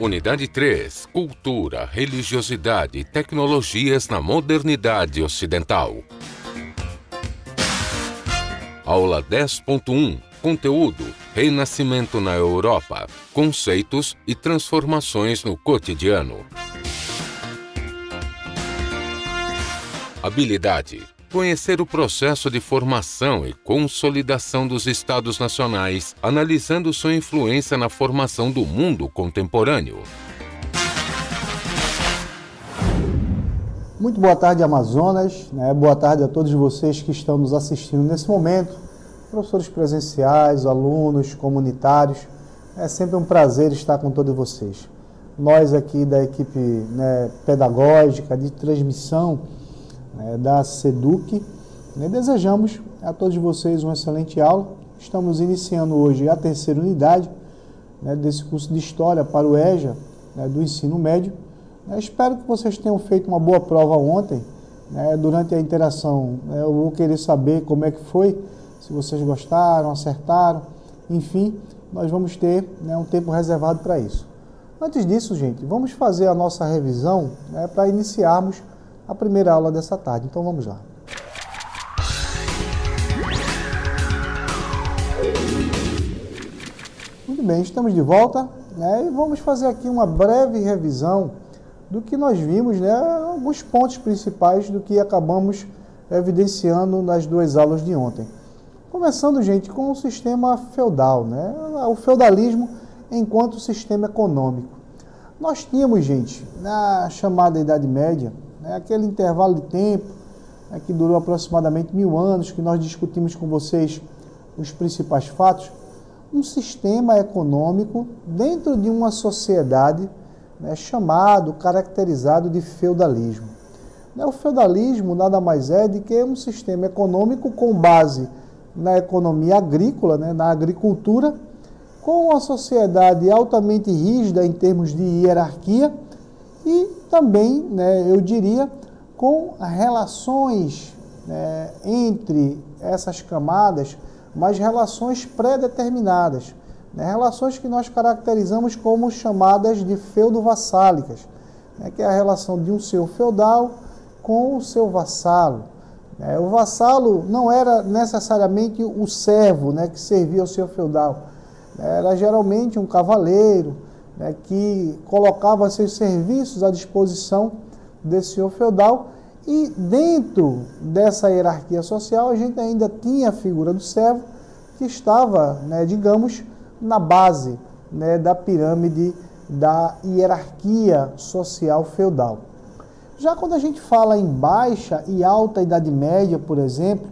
Unidade 3. Cultura, religiosidade e tecnologias na modernidade ocidental. Aula 10.1. Conteúdo: Renascimento na Europa. Conceitos e transformações no cotidiano. Habilidade: conhecer o processo de formação e consolidação dos Estados nacionais, analisando sua influência na formação do mundo contemporâneo. Muito boa tarde, Amazonas. Boa tarde a todos vocês que estão nos assistindo nesse momento, professores presenciais, alunos, comunitários. É sempre um prazer estar com todos vocês. Nós aqui da equipe pedagógica de transmissão da SEDUC, desejamos a todos vocês uma excelente aula. Estamos iniciando hoje a terceira unidade desse curso de História para o EJA do ensino médio. Espero que vocês tenham feito uma boa prova ontem. Durante a interação eu vou querer saber como é que foi, se vocês gostaram, acertaram, enfim, nós vamos ter um tempo reservado para isso. Antes disso, gente, vamos fazer a nossa revisão para iniciarmos a primeira aula dessa tarde. Então vamos lá. Muito bem, estamos de volta e vamos fazer aqui uma breve revisão do que nós vimos, alguns pontos principais do que acabamos evidenciando nas duas aulas de ontem. Começando, gente, com o sistema feudal, o feudalismo enquanto sistema econômico. Nós tínhamos, gente, na chamada Idade Média, aquele intervalo de tempo que durou aproximadamente 1000 anos, que nós discutimos com vocês os principais fatos, um sistema econômico dentro de uma sociedade caracterizado de feudalismo. O feudalismo nada mais é do que um sistema econômico com base na economia agrícola, na agricultura, com uma sociedade altamente rígida em termos de hierarquia e também, eu diria, com relações entre essas camadas, mas relações pré-determinadas, relações que nós caracterizamos como chamadas de feudo-vassálicas, que é a relação de um senhor feudal com o seu vassalo. O vassalo não era necessariamente o servo que servia ao senhor feudal, era geralmente um cavaleiro que colocava seus serviços à disposição desse senhor feudal, e dentro dessa hierarquia social a gente ainda tinha a figura do servo, que estava, digamos, na base da pirâmide da hierarquia social feudal. Já quando a gente fala em baixa e alta Idade Média, por exemplo,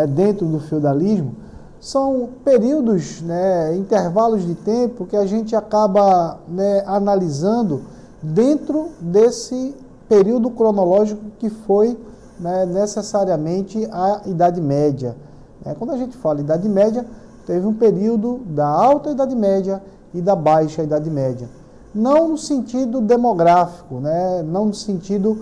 dentro do feudalismo, são períodos, intervalos de tempo que a gente acaba analisando dentro desse período cronológico que foi necessariamente a Idade Média. Quando a gente fala Idade Média, teve um período da alta Idade Média e da baixa Idade Média. Não no sentido demográfico, não no sentido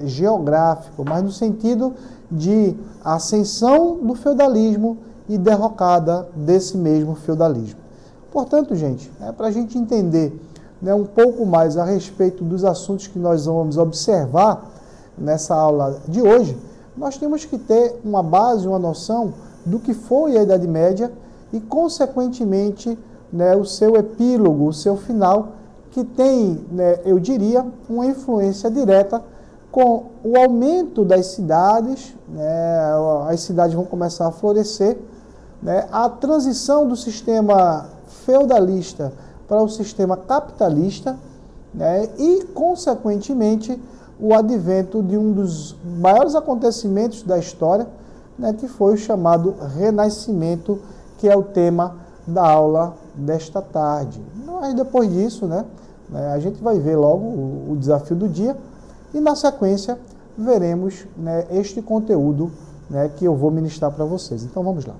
geográfico, mas no sentido de ascensão do feudalismo e derrocada desse mesmo feudalismo. Portanto, gente, para a gente entender um pouco mais a respeito dos assuntos que nós vamos observar nessa aula de hoje, nós temos que ter uma base, uma noção do que foi a Idade Média e, consequentemente, o seu epílogo, o seu final, que tem, eu diria, uma influência direta com o aumento das cidades, as cidades vão começar a florescer, a transição do sistema feudalista para o sistema capitalista, e, consequentemente, o advento de um dos maiores acontecimentos da história, que foi o chamado Renascimento, que é o tema da aula desta tarde. Mas depois disso, a gente vai ver logo o desafio do dia e, na sequência, veremos este conteúdo que eu vou ministrar para vocês. Então, vamos lá.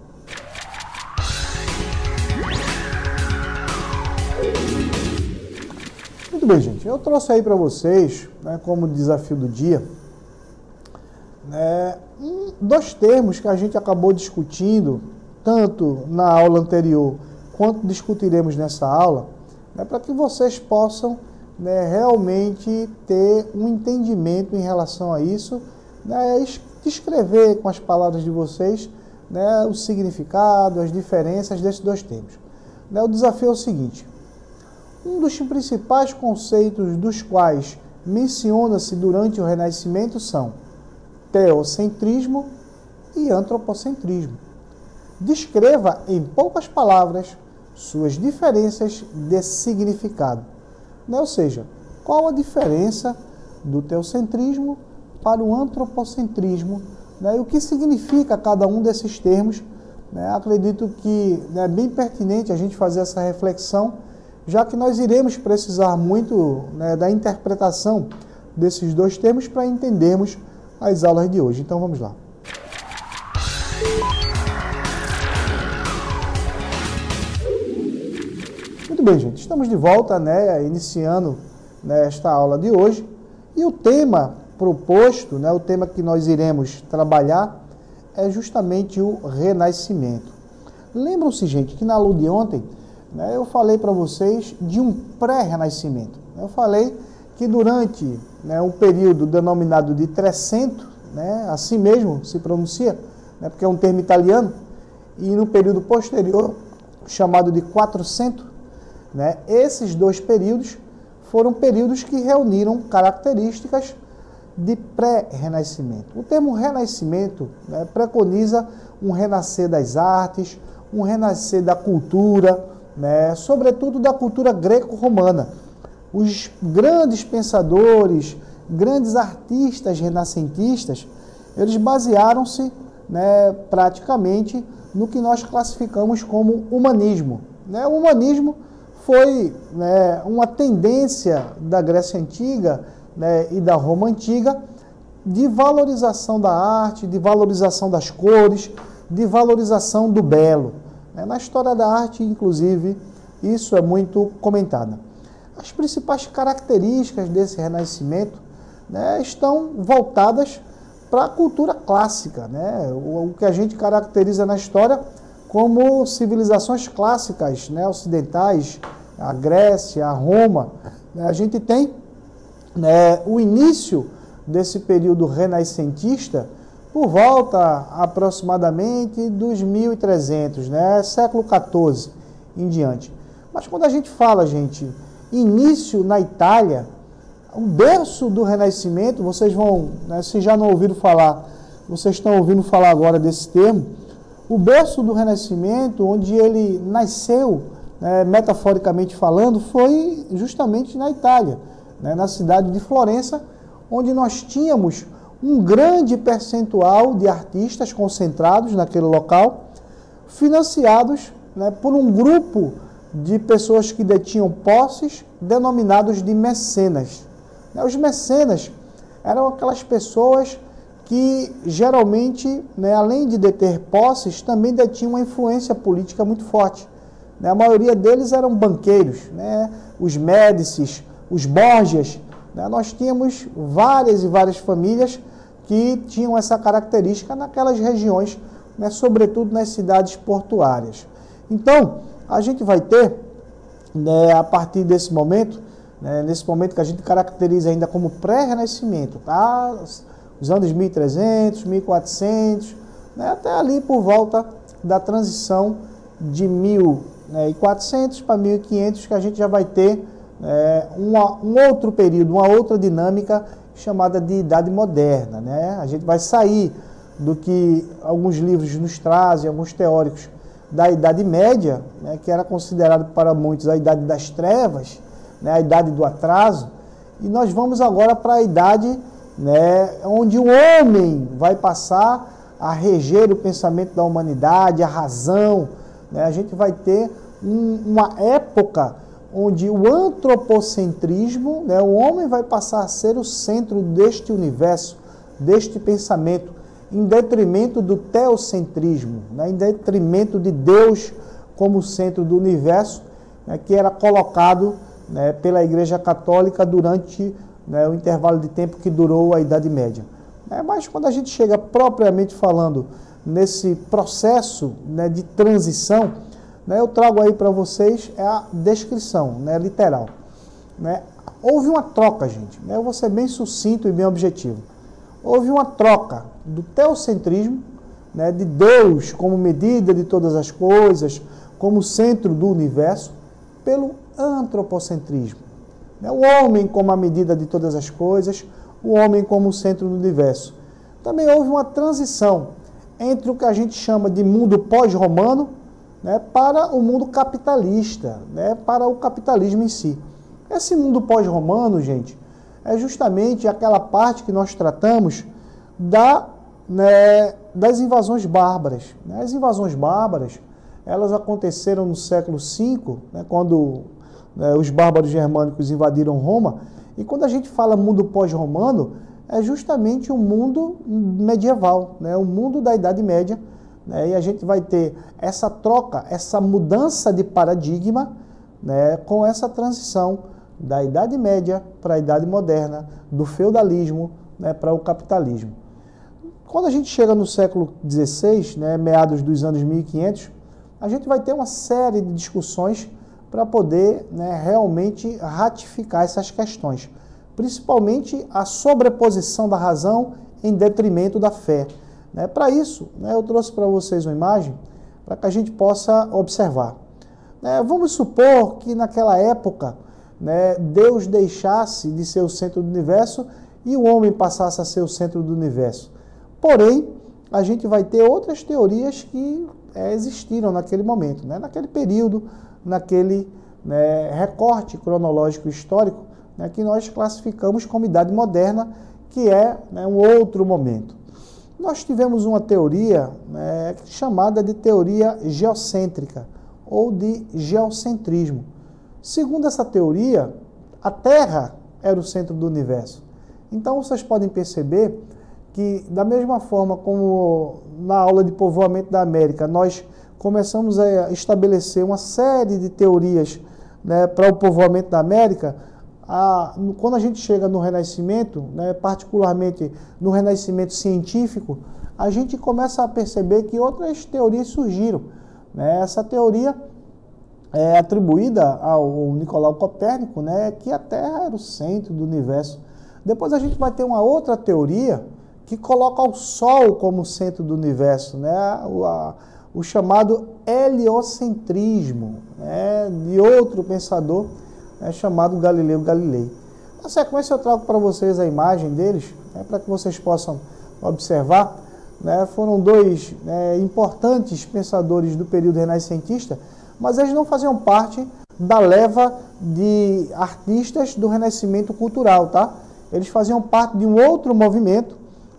Muito bem, gente. Eu trouxe aí para vocês, como desafio do dia, dois termos que a gente acabou discutindo, tanto na aula anterior quanto discutiremos nessa aula, né, para que vocês possam, né, realmente ter um entendimento em relação a isso, né, descrever com as palavras de vocês, né, o significado, as diferenças desses dois termos. Né, o desafio é o seguinte: um dos principais conceitos dos quais menciona-se durante o Renascimento são teocentrismo e antropocentrismo. Descreva em poucas palavras suas diferenças de significado. Né? Ou seja, qual a diferença do teocentrismo para o antropocentrismo, né? E o que significa cada um desses termos. Né? Acredito que é bem pertinente a gente fazer essa reflexão, já que nós iremos precisar muito, né, da interpretação desses dois termos para entendermos as aulas de hoje. Então vamos lá. Muito bem, gente. Estamos de volta, né, iniciando, né, esta aula de hoje. E o tema proposto, né, o tema que nós iremos trabalhar é justamente o Renascimento. Lembram-se, gente, que na aula de ontem, né, eu falei para vocês de um pré-renascimento. Eu falei que durante, né, um período denominado de Trecento, né, assim mesmo se pronuncia, né, porque é um termo italiano, e no período posterior, chamado de Quatrocento, né, esses dois períodos foram períodos que reuniram características de pré-renascimento. O termo renascimento, né, preconiza um renascer das artes, um renascer da cultura, né, sobretudo da cultura greco-romana. Os grandes pensadores, grandes artistas renascentistas, eles basearam-se, né, praticamente no que nós classificamos como humanismo. Né? O humanismo foi, né, uma tendência da Grécia Antiga, né, e da Roma Antiga de valorização da arte, de valorização das cores, de valorização do belo. Na história da arte, inclusive, isso é muito comentado. As principais características desse renascimento, né, estão voltadas para a cultura clássica, né, o que a gente caracteriza na história como civilizações clássicas, né, ocidentais, a Grécia, a Roma. A gente tem, né, o início desse período renascentista por volta aproximadamente dos 1300, né, século XIV em diante. Mas quando a gente fala, gente, início na Itália, o berço do Renascimento, vocês vão, né, se já não ouviram falar, vocês estão ouvindo falar agora desse termo, o berço do Renascimento, onde ele nasceu, né, metaforicamente falando, foi justamente na Itália, né, na cidade de Florença, onde nós tínhamos um grande percentual de artistas concentrados naquele local, financiados, né, por um grupo de pessoas que detinham posses, denominados de mecenas. Os mecenas eram aquelas pessoas que geralmente, né, além de deter posses, também detinham uma influência política muito forte. A maioria deles eram banqueiros, né, os Médicis, os Borgias. Nós tínhamos várias e várias famílias que tinham essa característica naquelas regiões, né, sobretudo nas cidades portuárias. Então, a gente vai ter, né, a partir desse momento, né, nesse momento que a gente caracteriza ainda como pré-renascimento, tá? Os anos 1300, 1400, né, até ali por volta da transição de 1400 para 1500, que a gente já vai ter um outro período, uma outra dinâmica chamada de Idade Moderna. Né? A gente vai sair do que alguns livros nos trazem, alguns teóricos, da Idade Média, né, que era considerado para muitos a Idade das Trevas, né, a Idade do Atraso, e nós vamos agora para a Idade, né, onde o homem vai passar a reger o pensamento da humanidade, a razão. Né? A gente vai ter uma época onde o antropocentrismo, né, o homem vai passar a ser o centro deste universo, deste pensamento, em detrimento do teocentrismo, né, em detrimento de Deus como centro do universo, né, que era colocado, né, pela Igreja Católica durante, né, o intervalo de tempo que durou a Idade Média. Mas quando a gente chega propriamente falando nesse processo, né, de transição, né, eu trago aí para vocês a descrição, né, literal. Né? Houve uma troca, gente, né, eu vou ser bem sucinto e bem objetivo. Houve uma troca do teocentrismo, né, de Deus como medida de todas as coisas, como centro do universo, pelo antropocentrismo. Né? O homem como a medida de todas as coisas, o homem como o centro do universo. Também houve uma transição entre o que a gente chama de mundo pós-romano, né, para o mundo capitalista, né, para o capitalismo em si. Esse mundo pós-romano, gente, é justamente aquela parte que nós tratamos das invasões bárbaras. Né? As invasões bárbaras, elas aconteceram no século V, né, quando os bárbaros germânicos invadiram Roma, e quando a gente fala mundo pós-romano, é justamente o mundo medieval, né, o mundo da Idade Média, né, e a gente vai ter essa troca, essa mudança de paradigma, né, com essa transição da Idade Média para a Idade Moderna, do feudalismo, né, para o capitalismo. Quando a gente chega no século XVI, né, meados dos anos 1500, a gente vai ter uma série de discussões para poder, né, realmente ratificar essas questões, principalmente a sobreposição da razão em detrimento da fé. Né? Para isso, né, eu trouxe para vocês uma imagem para que a gente possa observar. Vamos supor que naquela época, né, Deus deixasse de ser o centro do universo e o homem passasse a ser o centro do universo. Porém, a gente vai ter outras teorias que existiram naquele momento, né, naquele período, naquele, né, recorte cronológico histórico, né, que nós classificamos como Idade Moderna, que é, né, um outro momento. Nós tivemos uma teoria, né, chamada de teoria geocêntrica ou de geocentrismo. Segundo essa teoria, a Terra era o centro do universo. Então vocês podem perceber que, da mesma forma como na aula de povoamento da América, nós começamos a estabelecer uma série de teorias, né, para o povoamento da América, quando a gente chega no Renascimento, né, particularmente no Renascimento científico, a gente começa a perceber que outras teorias surgiram. Né? Essa teoria é atribuída ao Nicolau Copérnico, né, que a Terra era o centro do universo. Depois a gente vai ter uma outra teoria que coloca o Sol como centro do universo, né, o chamado heliocentrismo, né, de outro pensador, chamado Galileu Galilei. Na sequência eu trago para vocês a imagem deles, né, para que vocês possam observar. Né, foram dois, importantes pensadores do período renascentista, mas eles não faziam parte da leva de artistas do Renascimento cultural, tá? Eles faziam parte de um outro movimento,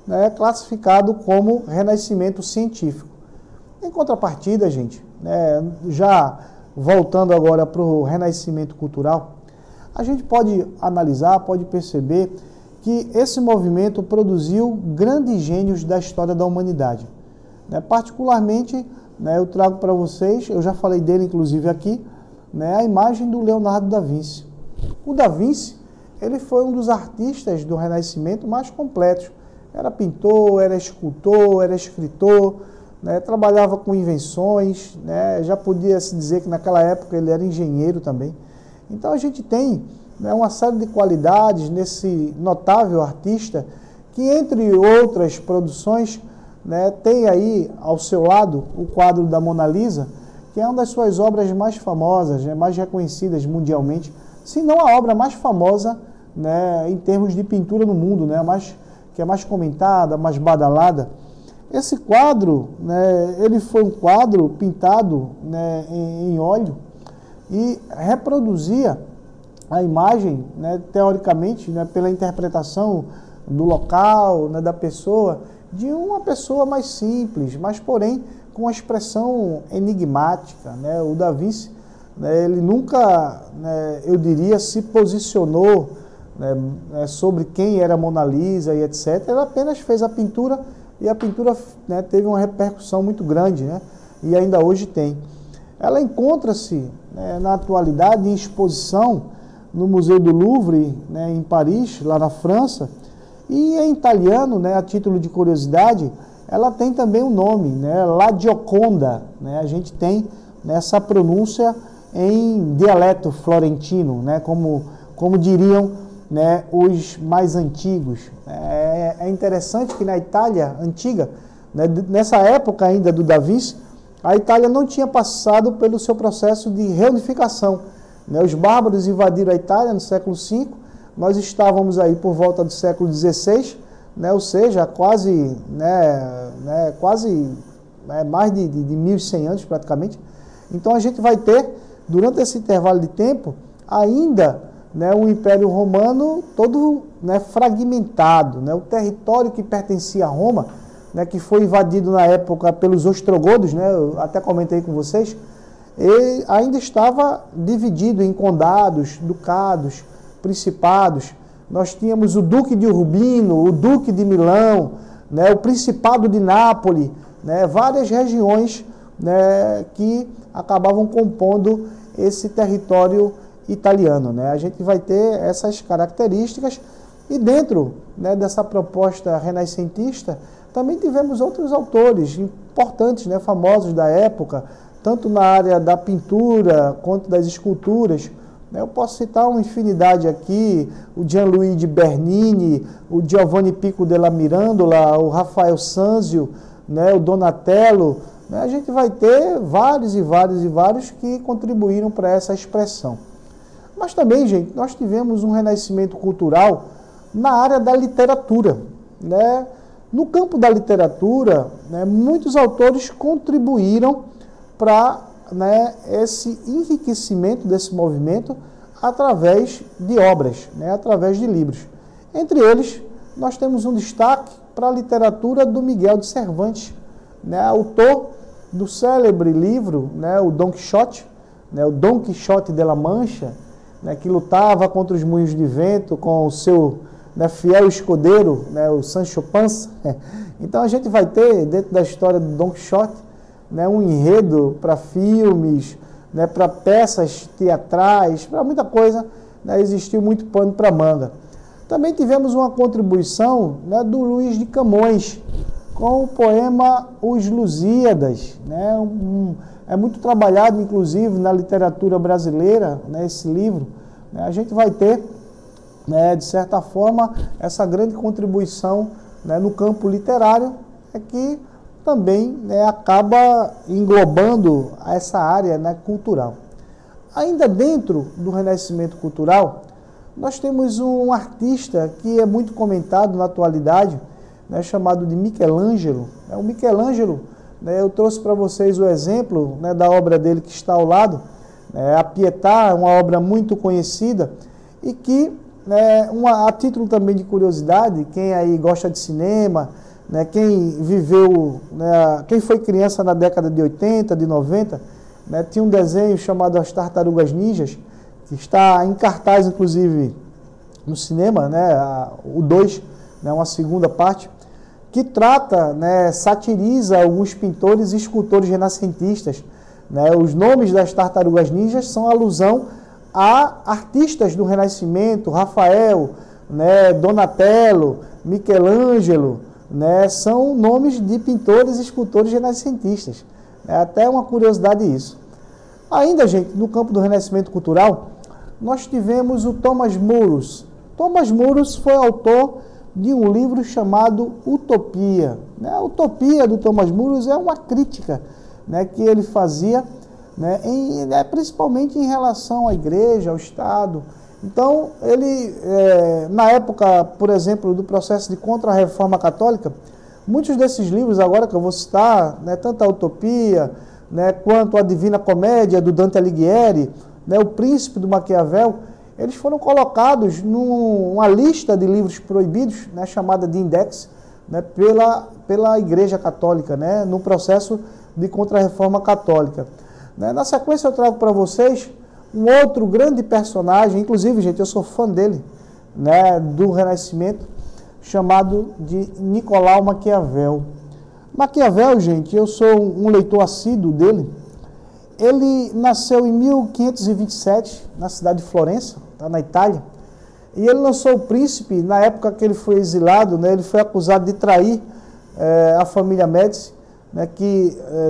né, classificado como Renascimento científico. Em contrapartida, gente, já voltando agora para o Renascimento cultural, a gente pode analisar, pode perceber que esse movimento produziu grandes gênios da história da humanidade. Particularmente, eu trago para vocês, eu já falei dele inclusive aqui, a imagem do Leonardo da Vinci. O da Vinci, ele foi um dos artistas do Renascimento mais completos. Era pintor, era escultor, era escritor, trabalhava com invenções, já podia se dizer que naquela época ele era engenheiro também. Então a gente tem uma série de qualidades nesse notável artista que, entre outras produções, tem aí ao seu lado o quadro da Mona Lisa, que é uma das suas obras mais famosas, mais reconhecidas mundialmente, se não a obra mais famosa, em termos de pintura no mundo, que é mais comentada, mais badalada. Esse quadro, ele foi um quadro pintado em óleo e reproduzia a imagem, teoricamente, pela interpretação do local, da pessoa, de uma pessoa mais simples, mas porém com uma expressão enigmática. O Da Vinci, ele nunca, eu diria, se posicionou sobre quem era Mona Lisa e etc. Ele apenas fez a pintura e a pintura teve uma repercussão muito grande, e ainda hoje tem. Ela encontra-se na atualidade em exposição no Museu do Louvre, em Paris, lá na França, e em italiano, a título de curiosidade, ela tem também um nome, La Gioconda. A gente tem nessa pronúncia em dialeto florentino, né, como diriam, né, os mais antigos. É interessante que na Itália antiga, né, nessa época ainda do Davi, a Itália não tinha passado pelo seu processo de reunificação, né? Os bárbaros invadiram a Itália no século V, nós estávamos aí por volta do século XVI, né, ou seja, quase mais de 1100 anos praticamente. Então a gente vai ter, durante esse intervalo de tempo, ainda, né, o Império Romano todo, né, fragmentado, né, o território que pertencia a Roma, né, que foi invadido na época pelos ostrogodos, né, eu até comentei com vocês, ele ainda estava dividido em condados, ducados, principados. Nós tínhamos o Duque de Urbino, o Duque de Milão, né, o Principado de Nápoles, né, várias regiões, né, que acabavam compondo esse território italiano, né? A gente vai ter essas características e dentro, né, dessa proposta renascentista também tivemos outros autores importantes, né, famosos da época, tanto na área da pintura quanto das esculturas. Eu posso citar uma infinidade aqui, o Gianluigi Bernini, o Giovanni Pico della Mirandola, o Rafael Sanzio, né, o Donatello. Né, a gente vai ter vários que contribuíram para essa expressão. Mas também, gente, nós tivemos um renascimento cultural na área da literatura, né? No campo da literatura, né, muitos autores contribuíram para, né, esse enriquecimento desse movimento através de obras, né, através de livros. Entre eles, nós temos um destaque para a literatura do Miguel de Cervantes, né, autor do célebre livro, né, o Dom Quixote, né, o Dom Quixote de la Mancha, né, que lutava contra os moinhos de vento com o seu, né, fiel escudeiro, né, o Sancho Panza. Então a gente vai ter, dentro da história do Dom Quixote, né, um enredo para filmes, né, para peças teatrais, para muita coisa, né, existiu muito pano para manga. Também tivemos uma contribuição, né, do Luís de Camões, com o poema Os Lusíadas, né, é muito trabalhado, inclusive, na literatura brasileira, né, esse livro. Né, a gente vai ter, né, de certa forma, essa grande contribuição, né, no campo literário, que também, né, acaba englobando essa área, né, cultural. Ainda dentro do Renascimento cultural, nós temos um artista que é muito comentado na atualidade, né, chamado de Michelangelo. O Michelangelo, né, eu trouxe para vocês o exemplo, né, da obra dele que está ao lado, a Pietà, uma obra muito conhecida e que, né, a título também de curiosidade, quem aí gosta de cinema, né, quem viveu, né, quem foi criança na década de 80, de 90, né, tinha um desenho chamado As Tartarugas Ninjas, que está em cartaz, inclusive, no cinema, né, o 2, né, uma segunda parte, que trata, né, satiriza alguns pintores e escultores renascentistas. Né, os nomes das Tartarugas Ninjas são alusão a artistas do Renascimento, Rafael, né, Donatello, Michelangelo, né, são nomes de pintores e escultores renascentistas. É até uma curiosidade isso. Ainda, gente, no campo do Renascimento cultural, nós tivemos o Thomas Muros. Thomas Muros foi autor de um livro chamado Utopia. A Utopia do Thomas Muros é uma crítica, né, que ele fazia, né, principalmente em relação à igreja, ao Estado. Então, ele, na época, por exemplo, do processo de contra-reforma católica, muitos desses livros, agora que eu vou citar, né, tanto a Utopia, né, quanto a Divina Comédia, do Dante Alighieri, né, o Príncipe do Maquiavel, eles foram colocados numa lista de livros proibidos, né, chamada de Index, né, pela Igreja Católica, né, no processo de contra-reforma católica. Né, na sequência eu trago para vocês um outro grande personagem, inclusive, gente, eu sou fã dele, né, do Renascimento, chamado de Nicolau Maquiavel. Maquiavel, gente, eu sou um leitor assíduo dele. Ele nasceu em 1527, na cidade de Florença, tá, na Itália, e ele lançou O Príncipe, na época que ele foi exilado, né, ele foi acusado de trair a família Médici, né,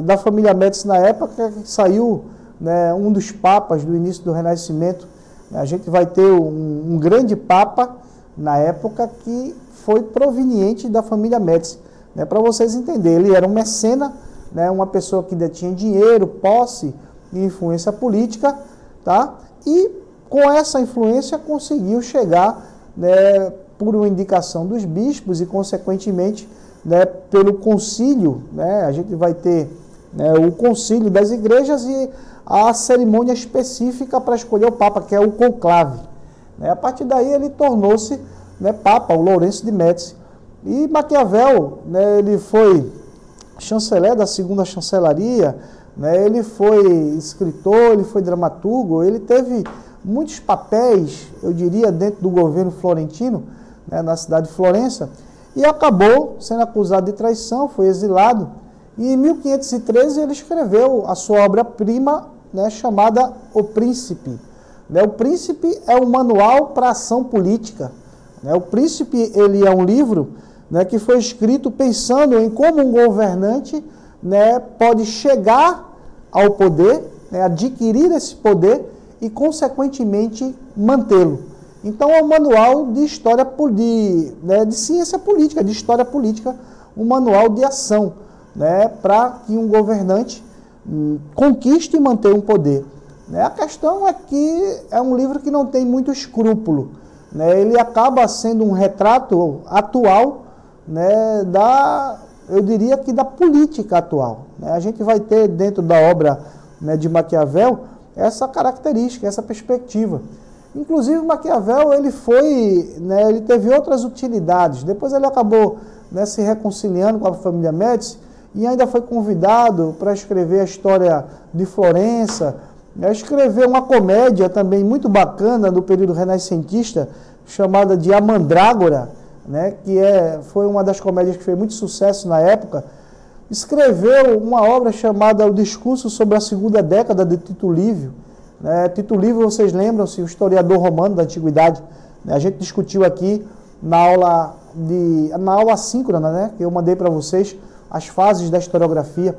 da família Médici na época, que saiu, né, um dos papas do início do Renascimento. A gente vai ter um grande papa na época que foi proveniente da família Médici. Né, para vocês entenderem, ele era um mecena, né, uma pessoa que detinha dinheiro, posse e influência política, tá? E com essa influência conseguiu chegar, né, por uma indicação dos bispos e, consequentemente, né, pelo concílio, né, a gente vai ter, né, o concílio das igrejas e a cerimônia específica para escolher o Papa, que é o conclave. Né, a partir daí ele tornou-se, né, Papa, o Lourenço de Médici. E Maquiavel, né, ele foi chanceler da segunda chancelaria, né, ele foi escritor, ele foi dramaturgo, ele teve muitos papéis, eu diria, dentro do governo florentino, né, na cidade de Florença, e acabou sendo acusado de traição, foi exilado, e em 1513 ele escreveu a sua obra-prima, né, chamada O Príncipe. Né, O Príncipe é um manual para ação política. Né, O Príncipe ele é um livro, né, que foi escrito pensando em como um governante, né, pode chegar ao poder, né, adquirir esse poder e, consequentemente, mantê-lo. Então, é um manual de história, de ciência política, de história política, um manual de ação, né, para que um governante conquiste e mantenha um poder. Né, a questão é que é um livro que não tem muito escrúpulo. Né, ele acaba sendo um retrato atual, né, eu diria que da política atual. Né, a gente vai ter dentro da obra, né, de Maquiavel essa característica, essa perspectiva. Inclusive, Maquiavel ele teve outras utilidades. Depois ele acabou, né, se reconciliando com a família Médici e ainda foi convidado para escrever a história de Florença, né, escrever uma comédia também muito bacana do período renascentista, chamada de A Mandrágora, né, foi uma das comédias que fez muito sucesso na época. Escreveu uma obra chamada O Discurso sobre a Segunda Década de Tito Livio. Né, Tito Livio, vocês lembram-se, o historiador romano da Antiguidade. Né, a gente discutiu aqui na aula assíncrona, né, que eu mandei para vocês, as fases da historiografia.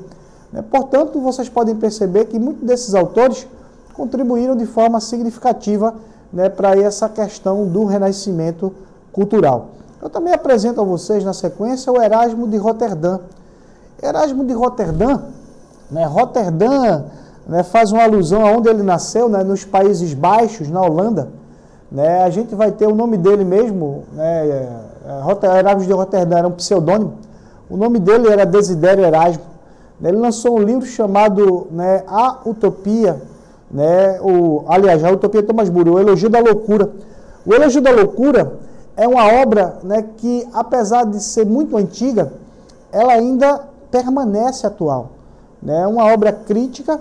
Né, portanto, vocês podem perceber que muitos desses autores contribuíram de forma significativa, né, para essa questão do renascimento cultural. Eu também apresento a vocês, na sequência, o Erasmo de Roterdã. Erasmo de Roterdã, né, né, faz uma alusão a onde ele nasceu, né, nos Países Baixos, na Holanda. Né, a gente vai ter o nome dele mesmo, né, Erasmo de Roterdã era um pseudônimo. O nome dele era Desidério Erasmo. Ele lançou um livro chamado, né, A Utopia, né, aliás, a Utopia de Thomas More, o Elogio da Loucura. O Elogio da Loucura é uma obra, né, que, apesar de ser muito antiga, ela ainda permanece atual. É, né, uma obra crítica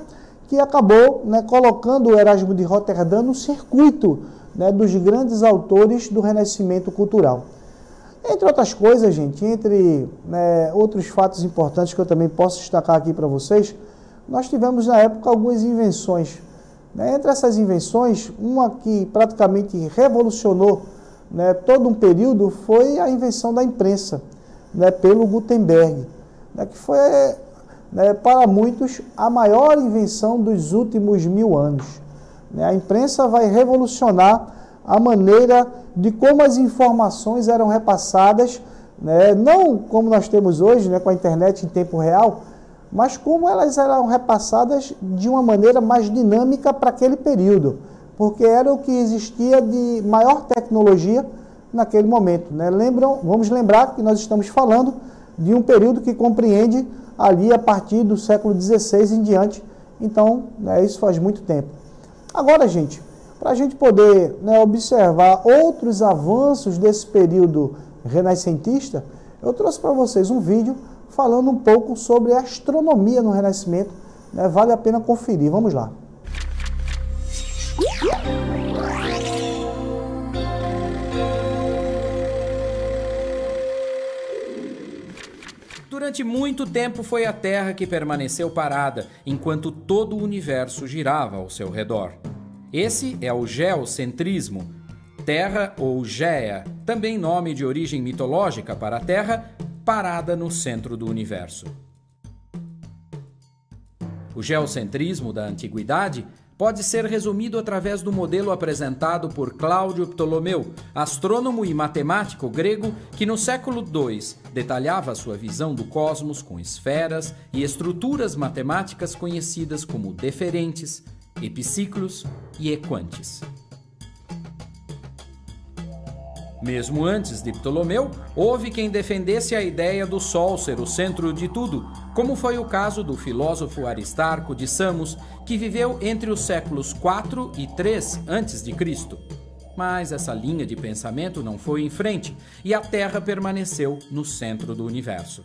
que acabou, né, colocando o Erasmo de Roterdã no circuito, né, dos grandes autores do Renascimento cultural. Entre outras coisas, gente, né, outros fatos importantes que eu também posso destacar aqui para vocês, nós tivemos na época algumas invenções. Né, entre essas invenções, uma que praticamente revolucionou, né, todo um período foi a invenção da imprensa, né, pelo Gutenberg, né, que foi, né, para muitos a maior invenção dos últimos 1000 anos. Né, a imprensa vai revolucionar a maneira de como as informações eram repassadas, né, não como nós temos hoje, né, com a internet em tempo real, mas como elas eram repassadas de uma maneira mais dinâmica para aquele período, porque era o que existia de maior tecnologia naquele momento. Né? Vamos lembrar que nós estamos falando de um período que compreende ali a partir do século XVI em diante, então, né, isso faz muito tempo. Agora, gente, para a gente poder, né, observar outros avanços desse período renascentista, eu trouxe para vocês um vídeo falando um pouco sobre a astronomia no Renascimento. Né, vale a pena conferir. Vamos lá. Durante muito tempo foi a Terra que permaneceu parada, enquanto todo o universo girava ao seu redor. Esse é o geocentrismo. Terra ou Géa, também nome de origem mitológica para a Terra, parada no centro do universo. O geocentrismo da antiguidade pode ser resumido através do modelo apresentado por Cláudio Ptolomeu, astrônomo e matemático grego que no século II detalhava sua visão do cosmos com esferas e estruturas matemáticas conhecidas como deferentes, epiciclos e equantes. Mesmo antes de Ptolomeu, houve quem defendesse a ideia do Sol ser o centro de tudo, como foi o caso do filósofo Aristarco de Samos, que viveu entre os séculos 4 e 3 a.C. Mas essa linha de pensamento não foi em frente e a Terra permaneceu no centro do universo.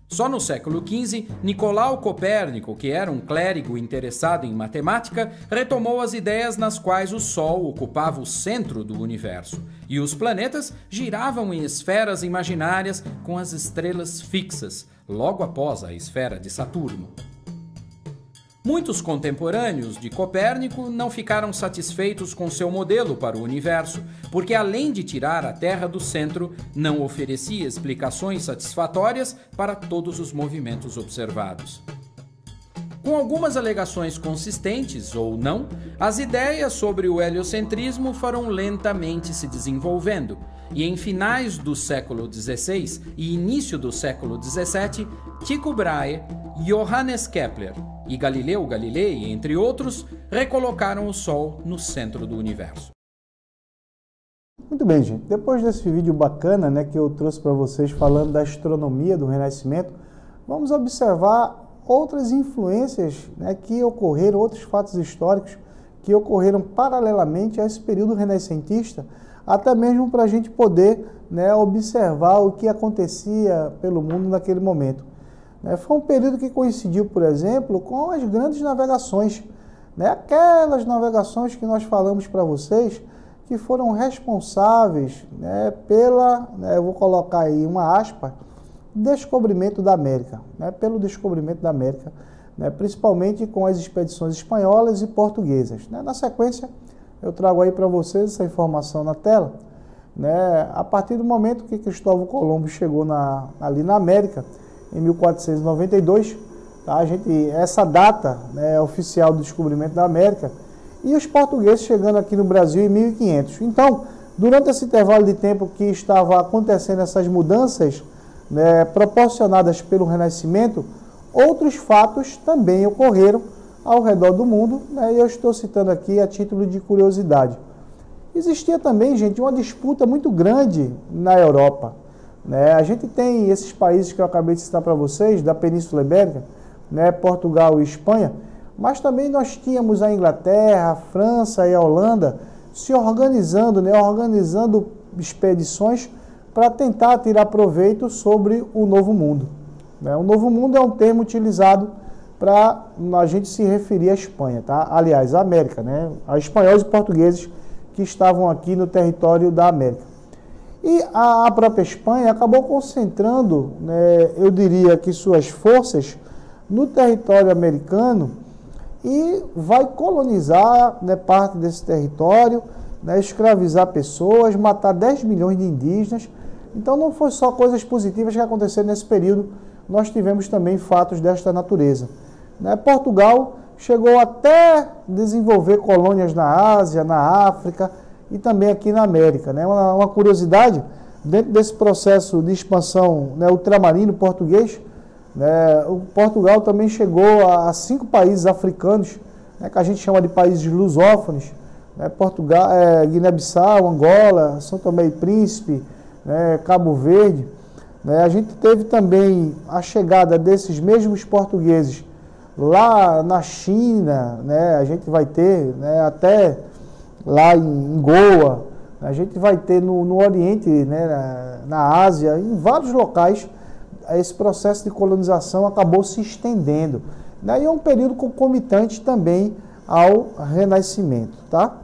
Só no século XV, Nicolau Copérnico, que era um clérigo interessado em matemática, retomou as ideias nas quais o Sol ocupava o centro do universo e os planetas giravam em esferas imaginárias com as estrelas fixas, logo após a esfera de Saturno. Muitos contemporâneos de Copérnico não ficaram satisfeitos com seu modelo para o universo, porque além de tirar a Terra do centro, não oferecia explicações satisfatórias para todos os movimentos observados. Com algumas alegações consistentes ou não, as ideias sobre o heliocentrismo foram lentamente se desenvolvendo, e em finais do século XVI e início do século XVII, Tycho Brahe, Johannes Kepler e Galileu Galilei, entre outros, recolocaram o Sol no centro do universo. Muito bem, gente. Depois desse vídeo bacana, né, que eu trouxe para vocês falando da astronomia do Renascimento, vamos observar outras influências, né, que ocorreram, outros fatos históricos que ocorreram paralelamente a esse período renascentista, até mesmo para a gente poder, né, observar o que acontecia pelo mundo naquele momento. Foi um período que coincidiu, por exemplo, com as grandes navegações, né, aquelas navegações que nós falamos para vocês, que foram responsáveis, né, eu vou colocar aí uma aspa, descobrimento da América, né, pelo descobrimento da América, né, principalmente com as expedições espanholas e portuguesas. Né. Na sequência, eu trago aí para vocês essa informação na tela. Né, a partir do momento que Cristóvão Colombo chegou ali na América, em 1492, tá, essa data, né, oficial do descobrimento da América, e os portugueses chegando aqui no Brasil em 1500. Então, durante esse intervalo de tempo que estava acontecendo essas mudanças, né, proporcionadas pelo Renascimento, outros fatos também ocorreram ao redor do mundo, né, e eu estou citando aqui a título de curiosidade. Existia também, gente, uma disputa muito grande na Europa. Né? A gente tem esses países que eu acabei de citar para vocês, da Península Ibérica, né, Portugal e Espanha, mas também nós tínhamos a Inglaterra, a França e a Holanda se organizando, né, organizando expedições para tentar tirar proveito sobre o Novo Mundo. Né? O Novo Mundo é um termo utilizado para a gente se referir à Espanha, tá? Aliás, à América, né? A espanhóis e portugueses que estavam aqui no território da América. E a própria Espanha acabou concentrando, né, eu diria que suas forças no território americano e vai colonizar, né, parte desse território, né, escravizar pessoas, matar 10 milhões de indígenas. Então não foi só coisas positivas que aconteceram nesse período, nós tivemos também fatos desta natureza. Né, Portugal chegou até desenvolver colônias na Ásia, na África e também aqui na América. Né? Uma curiosidade, dentro desse processo de expansão, né, ultramarino português, né, o Portugal também chegou a 5 países africanos, né, que a gente chama de países lusófonos, né, Portugal, Guiné-Bissau, Angola, São Tomé e Príncipe, né, Cabo Verde. Né, a gente teve também a chegada desses mesmos portugueses lá na China, né, a gente vai ter, né, até lá em Goa, a gente vai ter no Oriente, né, na Ásia, em vários locais, esse processo de colonização acabou se estendendo. Né, e é um período concomitante também ao Renascimento. Tá?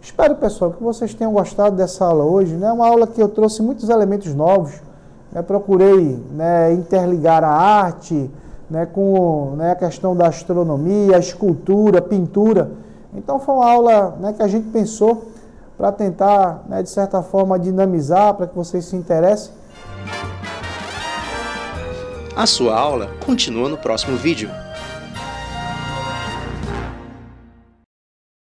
Espero, pessoal, que vocês tenham gostado dessa aula hoje. Né, uma aula que eu trouxe muitos elementos novos, né, procurei, né, interligar a arte, né, com, né, a questão da astronomia, a escultura, a pintura. Então foi uma aula, né, que a gente pensou para tentar, né, de certa forma, dinamizar, para que vocês se interessem. A sua aula continua no próximo vídeo.